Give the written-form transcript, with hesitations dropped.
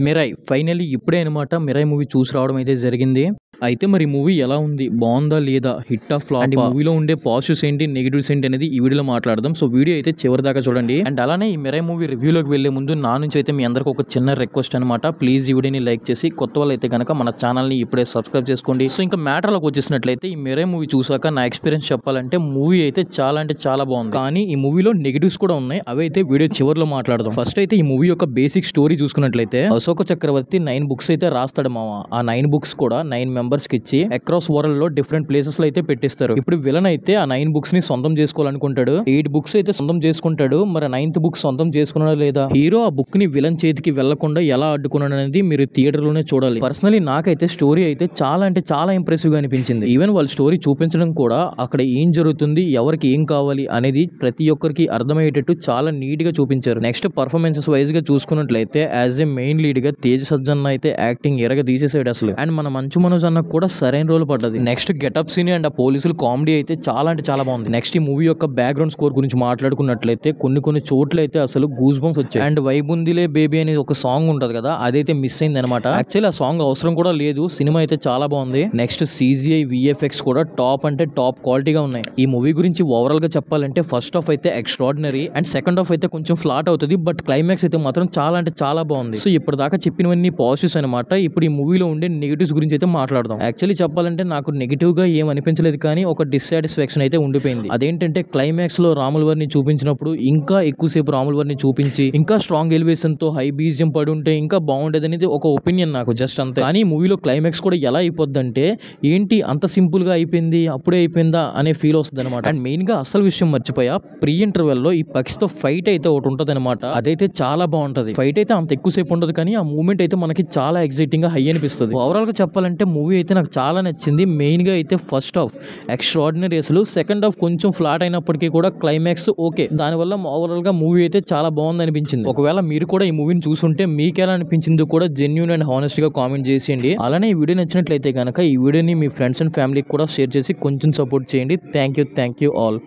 Mirai finally ఇప్పుడే అనమాట Mirai movie చూసి రావడం అయితే జరిగింది. అయితే మరి మూవీ ఎలా ఉంది, బాగుందా లేదా, హిట్ ఆఫ్ ఫ్లాప్, మూవీలో ఉండే పాజిటివ్స్ ఏంటి, నెగిటివ్స్ ఏంటి అనేది ఈ వీడియోలో మాట్లాడదాం. సో వీడియో అయితే చివరి దాకా చూడండి. అండ్ అలానే ఈ మిరాయ్ మూవీ రివ్యూలోకి వెళ్లే ముందు నా నుంచి అయితే మీ అందరికి ఒక చిన్న రిక్వెస్ట్ అనమాట. ప్లీజ్ ఈ వీడియోని లైక్ చేసి కొత్త వాళ్ళు అయితే కనుక మన ఛానల్ని ఇప్పుడే సబ్స్క్రైబ్ చేసుకోండి. సో ఇంకా మ్యాటర్లోకి వచ్చేసినట్లయితే ఈ మిరాయ్ మూవీ చూసాక నా ఎక్స్పీరియన్స్ చెప్పాలంటే మూవీ అయితే చాలా అంటే చాలా బాగుంది. కానీ ఈ మూవీలో నెగిటివ్స్ కూడా ఉన్నాయి, అవి అయితే వీడియో చివరిలో మాట్లాడదాం. ఫస్ట్ అయితే ఈ మూవీ యొక్క బేసిక్ స్టోరీ చూసుకున్నట్లయితే అశోక చక్రవర్తి 9 books అయితే రాస్తాడు మామ. ఆ 9 books కూడా 9 members కి ఇచ్చి అక్రాస్ వరల్డ్ లో డిఫరెంట్ ప్లేసెస్ లో అయితే పెట్టిస్తారు. ఇప్పుడు విలన్ అయితే ఆ 9 books ని సొంతం చేసుకోవాలనుకుంటాడు. 8 books అయితే సొంతం చేసుకుంటాడు. మరి 9th book సొంతం చేసుకున్నాడా లేదా, హీరో ఆ బుక్ ని విలన్ చేతికి వెళ్లకుండా ఎలా అడ్డుకున్నాడు అనేది మీరు థియేటర్ లోనే చూడాలి. పర్సనలీ నాకైతే స్టోరీ అయితే చాలా అంటే చాలా ఇంప్రెసివ్ గా అనిపించింది. ఈవెన్ వాళ్ళ స్టోరీ చూపించడం కూడా అక్కడ ఏం జరుగుతుంది, ఎవరికి ఏం కావాలి అనేది ప్రతి ఒక్కరికి అర్థమయ్యేటట్టు చాలా నీట్ గా చూపించారు. నెక్స్ట్ పర్ఫార్మెన్సెస్ వైజ్ గా చూసుకున్నట్లయితే యాజ్ ఏ మెయిన్ లీడ్ గా తేజ్ సజ్జన్ అయితే యాక్టింగ్ ఎరగ తీసేసాడు అసలు. అండ్ మన మంచు మనోజ్ అన్న కూడా సరైన రోల్ పడ్డది. నెక్స్ట్ గెటప్ సీన్ అండ్ ఆ పోలీసులు కామెడీ అయితే చాలా అంటే చాలా బాగుంది. నెక్స్ట్ ఈ మూవీ యొక్క బ్యాక్గ్రౌండ్ స్కోర్ గురించి మాట్లాడుకున్నట్లయితే కొన్ని చోట్ల అయితే అసలు గూస్ బంప్స్ వచ్చాయి. అండ్ వైబుందిలే బేబీ అనేది ఒక సాంగ్ ఉంటది కదా, అదైతే మిస్ అయింది అనమాట. యాక్చువల్లీ ఆ సాంగ్ అవసరం కూడా లేదు, సినిమా అయితే చాలా బాగుంది. నెక్స్ట్ CGI VFX కూడా టాప్ అంటే టాప్ క్వాలిటీగా ఉన్నాయి. ఈ మూవీ గురించి ఓవరాల్ గా చెప్పాలంటే ఫస్ట్ హాఫ్ అయితే ఎక్స్ట్రాడినరీ అండ్ సెకండ్ హాఫ్ అయితే కొంచెం ఫ్లాట్ అవుతుంది. బట్ క్లైమాక్స్ అయితే మాత్రం చాలా అంటే చాలా బాగుంది. సో ఇప్పుడు దాకా చెప్పినవన్నీ పాజిటివ్స్ అనమాట. ఇప్పుడు ఈ మూవీలో ఉండే నెగిటివ్స్ గురించి అయితే మాట్లాడదాం. యాక్చువల్లీ చెప్పాలంటే నాకు నెగిటివ్ గా ఏం అనిపించలేదు, కానీ ఒక డిస్సాటిస్ఫాక్షన్ అయితే ఉండిపోయింది. అదేంటంటే క్లైమాక్స్ లో రాముల వారిని చూపించినప్పుడు ఇంకా ఎక్కువసేపు రాముల వారిని చూపించి ఇంకా స్ట్రాంగ్ ఎలివేషన్ తో హై బీజియం పడి ఉంటే ఇంకా బాగుండేది అనేది ఒక ఒపీనియన్ నాకు, జస్ట్ అంతే. కానీ మూవీలో క్లైమాక్స్ కూడా ఎలా అయిపోద్దంటే ఏంటి అంత సింపుల్ గా అయిపోయింది, అప్పుడే అయిపోయిందా అనే ఫీల్ వస్తుంది అనమాట. అండ్ మెయిన్ గా అసలు విషయం మర్చిపోయా, ప్రీ ఇంటర్వెల్ లో ఈ పక్షితో ఫైట్ అయితే ఒకటి ఉంటది అనమాట. అదైతే చాలా బాగుంటది. ఫైట్ అయితే అంత ఎక్కువసేపు ఉండదు, కానీ ఆ మూమెంట్ అయితే మనకి చాలా ఎక్సైటింగ్ గా హై అనిపిస్తుంది. ఓవరాల్ గా చెప్పాలంటే మూవీ అయితే నాకు చాలా నచ్చింది. మెయిన్ గా అయితే ఫస్ట్ హాఫ్ ఎక్స్ట్రాడినరీ అసలు, సెకండ్ హాఫ్ కొంచెం ఫ్లాట్ అయినప్పటికీ కూడా క్లైమాక్స్ ఓకే. దానివల్ల ఓవరాల్ గా మూవీ అయితే చాలా బాగుంది అనిపించింది. ఒకవేళ మీరు కూడా ఈ మూవీని చూసుంటే మీకు ఎలా అనిపించిందో కూడా జెన్యూన్ అండ్ హానెస్ట్ గా కామెంట్ చేసేయండి. అలానే ఈ వీడియో నచ్చినట్లయితే కనుక ఈ వీడియోని మీ ఫ్రెండ్స్ అండ్ ఫ్యామిలీకి కూడా షేర్ చేసి కొంచెం సపోర్ట్ చేయండి. Thank you all.